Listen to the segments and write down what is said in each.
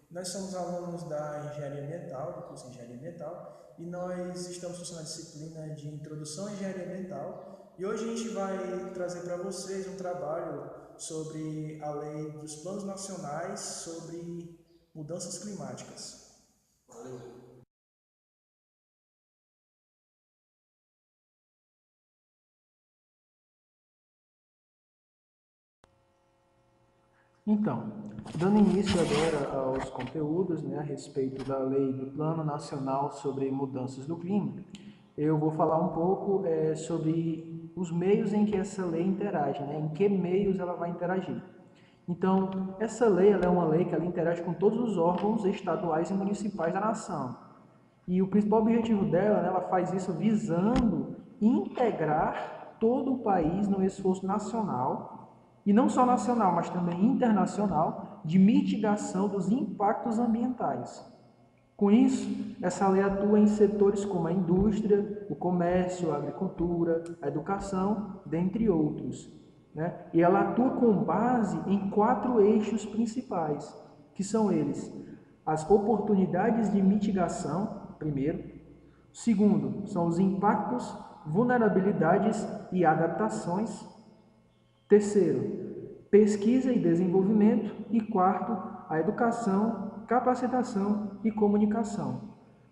Nós somos alunos da Engenharia Ambiental, do curso de Engenharia Ambiental, e nós estamos cursando a disciplina de Introdução à Engenharia Ambiental. E hoje a gente vai trazer para vocês um trabalho sobre a lei dos planos nacionais sobre mudanças climáticas. Então, dando início agora aos conteúdos, né, a respeito da Lei do Plano Nacional sobre Mudanças do Clima, eu vou falar um pouco sobre os meios em que essa lei interage, né, em que meios ela vai interagir. Então, essa lei ela é uma lei que ela interage com todos os órgãos estaduais e municipais da nação. E o principal objetivo dela, né, ela faz isso visando integrar todo o país no esforço nacional, e não só nacional, mas também internacional, de mitigação dos impactos ambientais. Com isso, essa lei atua em setores como a indústria, o comércio, a agricultura, a educação, dentre outros. Né? E ela atua com base em quatro eixos principais, que são eles: as oportunidades de mitigação, primeiro; segundo, são os impactos, vulnerabilidades e adaptações; terceiro, pesquisa e desenvolvimento; e quarto, a educação, capacitação e comunicação.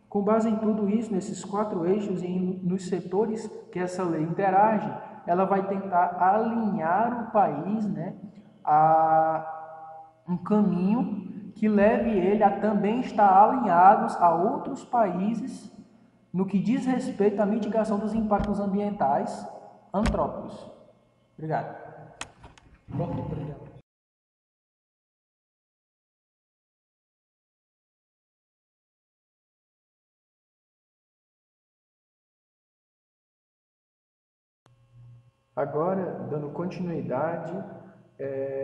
Com base em tudo isso, nesses quatro eixos e nos setores que essa lei interage, ela vai tentar alinhar o país, né, a um caminho que leve ele a também estar alinhados a outros países no que diz respeito à mitigação dos impactos ambientais antrópicos. Obrigado. Agora, dando continuidade,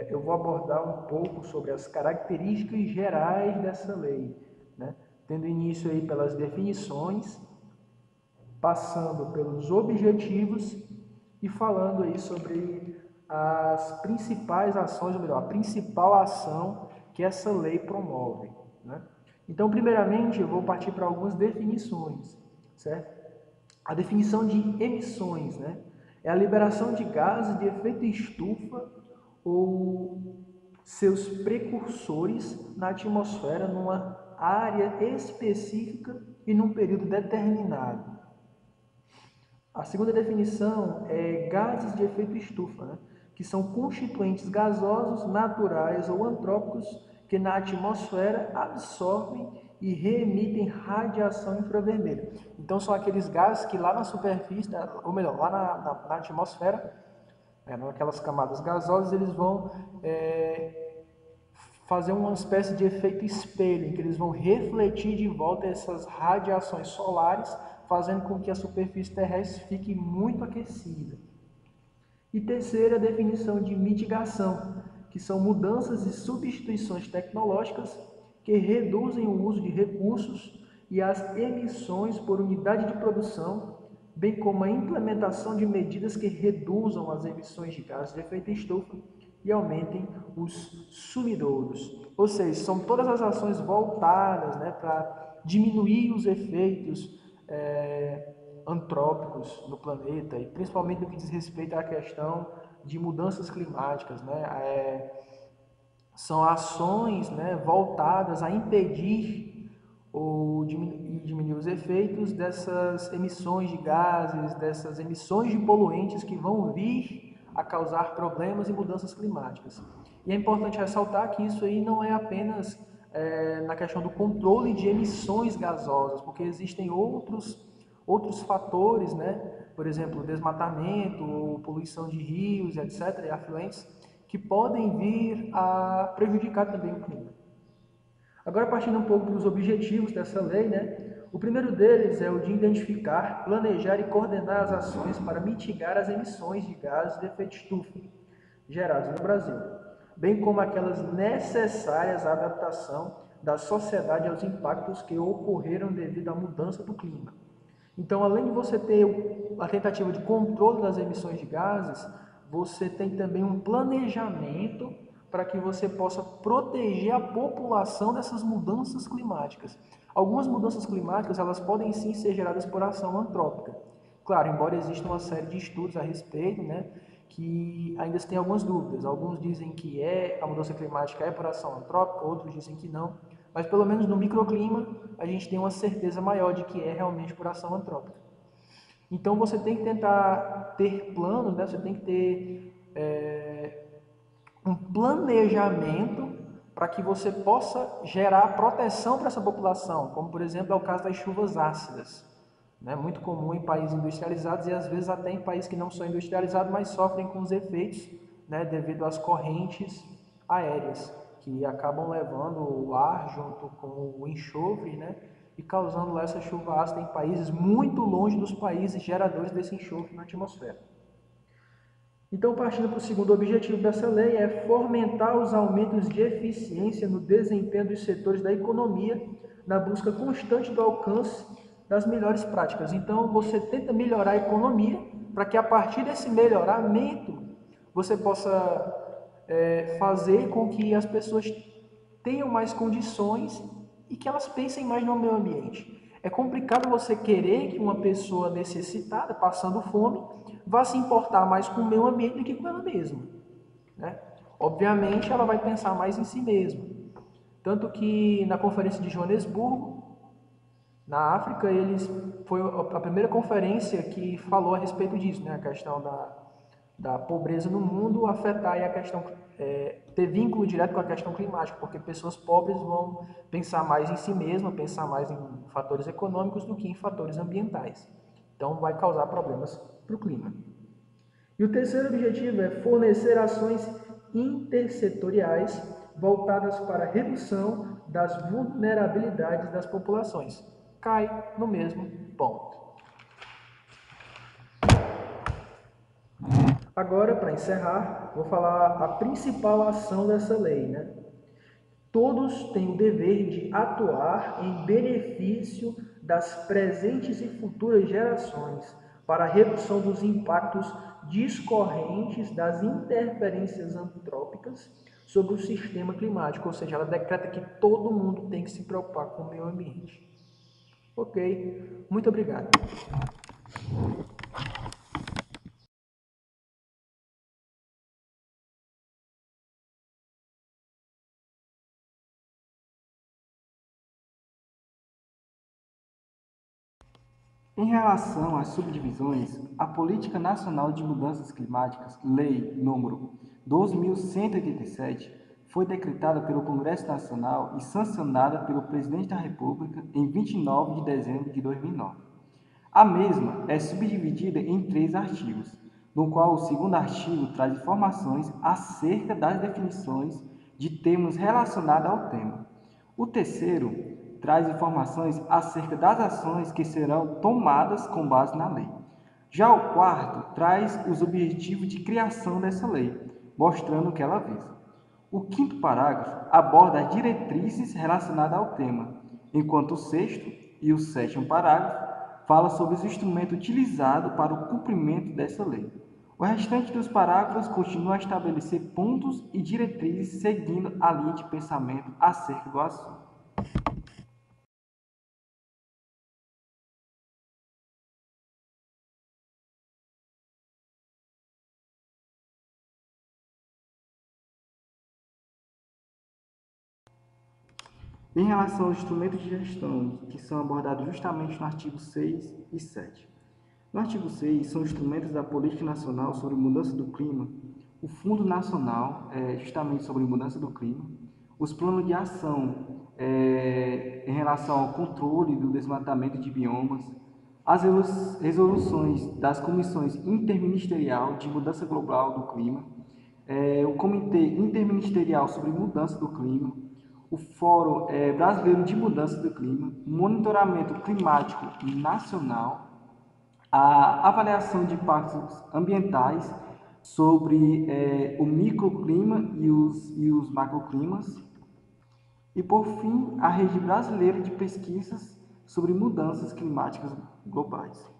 eu vou abordar um pouco sobre as características gerais dessa lei, né? Tendo início aí pelas definições, passando pelos objetivos e falando aí sobre as principais ações, ou melhor, a principal ação que essa lei promove, né? Então, primeiramente, eu vou partir para algumas definições, certo? A definição de emissões, né? É a liberação de gases de efeito estufa ou seus precursores na atmosfera numa área específica e num período determinado. A segunda definição é gases de efeito estufa, né? Que são constituintes gasosos, naturais ou antrópicos que na atmosfera absorvem e reemitem radiação infravermelha. Então são aqueles gases que lá na superfície, ou melhor, lá na atmosfera, naquelas camadas gasosas, eles vão fazer uma espécie de efeito espelho, em que eles vão refletir de volta essas radiações solares, fazendo com que a superfície terrestre fique muito aquecida. E terceira, a definição de mitigação, que são mudanças e substituições tecnológicas que reduzem o uso de recursos e as emissões por unidade de produção, bem como a implementação de medidas que reduzam as emissões de gases de efeito estufa e aumentem os sumidouros. Ou seja, são todas as ações voltadas, né, para diminuir os efeitos antrópicos no planeta, e principalmente no que diz respeito à questão de mudanças climáticas, né? São ações, né, voltadas a impedir ou diminuir os efeitos dessas emissões de gases, dessas emissões de poluentes que vão vir a causar problemas e mudanças climáticas. E é importante ressaltar que isso aí não é apenas na questão do controle de emissões gasosas, porque existem outros fatores, né? Por exemplo, desmatamento, ou poluição de rios, etc., e afluentes, que podem vir a prejudicar também o clima. Agora, partindo um pouco para os objetivos dessa lei, né? O primeiro deles é o de identificar, planejar e coordenar as ações para mitigar as emissões de gases de efeito estufa gerados no Brasil, bem como aquelas necessárias à adaptação da sociedade aos impactos que ocorreram devido à mudança do clima. Então, além de você ter a tentativa de controle das emissões de gases, você tem também um planejamento para que você possa proteger a população dessas mudanças climáticas. Algumas mudanças climáticas, elas podem sim ser geradas por ação antrópica. Claro, embora exista uma série de estudos a respeito, né, que ainda se tem algumas dúvidas. Alguns dizem que a mudança climática é por ação antrópica, outros dizem que não. Mas pelo menos no microclima, a gente tem uma certeza maior de que é realmente por ação antrópica. Então você tem que tentar ter planos, né? Você tem que ter um planejamento para que você possa gerar proteção para essa população, como por exemplo é o caso das chuvas ácidas, né? Muito comum em países industrializados e às vezes até em países que não são industrializados, mas sofrem com os efeitos, né, devido às correntes aéreas, que acabam levando o ar junto com o enxofre, né, e causando essa chuva ácida em países muito longe dos países geradores desse enxofre na atmosfera. Então, partindo para o segundo objetivo dessa lei, é fomentar os aumentos de eficiência no desempenho dos setores da economia, na busca constante do alcance das melhores práticas. Então, você tenta melhorar a economia para que, a partir desse melhoramento, você possa fazer com que as pessoas tenham mais condições e que elas pensem mais no meio ambiente. É complicado você querer que uma pessoa necessitada, passando fome, vá se importar mais com o meio ambiente do que com ela mesma, né? Obviamente, ela vai pensar mais em si mesma. Tanto que na conferência de Joanesburgo, na África, foi a primeira conferência que falou a respeito disso, né? A questão da pobreza no mundo afetar a questão, ter vínculo direto com a questão climática, porque pessoas pobres vão pensar mais em si mesmas, pensar mais em fatores econômicos do que em fatores ambientais. Então, vai causar problemas para o clima. E o terceiro objetivo é fornecer ações intersetoriais voltadas para a redução das vulnerabilidades das populações. Cai no mesmo ponto. Agora, para encerrar, vou falar a principal ação dessa lei, né? Todos têm o dever de atuar em benefício das presentes e futuras gerações para a redução dos impactos discorrentes das interferências antrópicas sobre o sistema climático, ou seja, ela decreta que todo mundo tem que se preocupar com o meio ambiente. Ok, muito obrigado. Em relação às subdivisões, a Política Nacional de Mudanças Climáticas, Lei nº 12.187, foi decretada pelo Congresso Nacional e sancionada pelo Presidente da República em 29 de dezembro de 2009. A mesma é subdividida em 3 artigos, no qual o segundo artigo traz informações acerca das definições de termos relacionados ao tema. O terceiro traz informações acerca das ações que serão tomadas com base na lei. Já o quarto traz os objetivos de criação dessa lei, mostrando o que ela visa. O quinto parágrafo aborda as diretrizes relacionadas ao tema, enquanto o sexto e o sétimo parágrafo fala sobre os instrumentos utilizados para o cumprimento dessa lei. O restante dos parágrafos continua a estabelecer pontos e diretrizes seguindo a linha de pensamento acerca do assunto. Em relação aos instrumentos de gestão, que são abordados justamente no artigo 6 e 7. No artigo 6, são instrumentos da Política Nacional sobre Mudança do Clima, o Fundo Nacional, justamente sobre mudança do clima, os planos de ação em relação ao controle do desmatamento de biomas, as resoluções das comissões interministerial de mudança global do clima, o Comitê Interministerial sobre Mudança do Clima, o Fórum Brasileiro de Mudança do Clima, monitoramento climático nacional, a avaliação de impactos ambientais sobre o microclima e os macroclimas, e, por fim, a Rede Brasileira de Pesquisas sobre Mudanças Climáticas Globais.